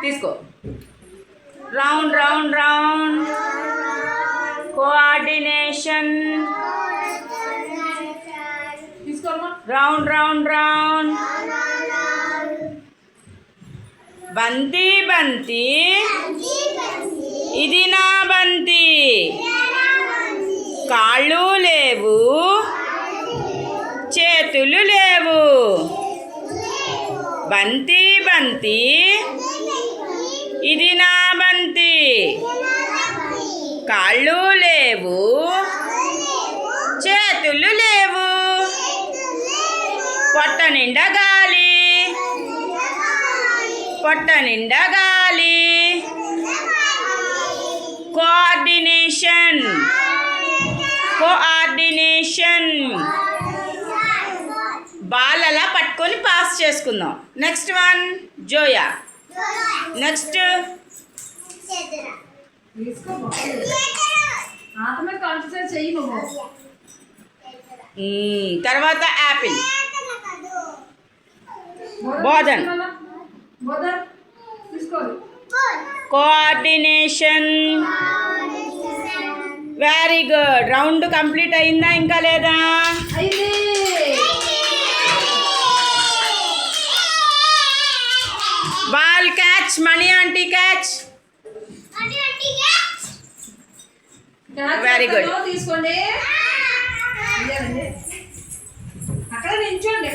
తీసుకో. Round round round. Coordination. Round round round. బంతి బంతి ఇది నా బంతి. కాళ్ళు లేవు, చేతులు లేవు. బంతి బంతి ఇది నా బంతి. కాళ్ళు లేవు, చేతులు లేవు. పొట్ట నిండా గాలి, పొట్ట నిండా గాలి. కోఆర్డినేషన్. కోఆర్డినేషన్. బాల్ అలా పట్టుకొని పాస్ చేసుకుందాం. Next one Zoya. నెక్స్ట్ తర్వాత apple. Bodhan. Coordination. Very good. Round complete అయిందా ఇంకా లేదా? Ball catch. Mani aunty catch. Very good. తీసుకోండి. అక్కడ నించోండి.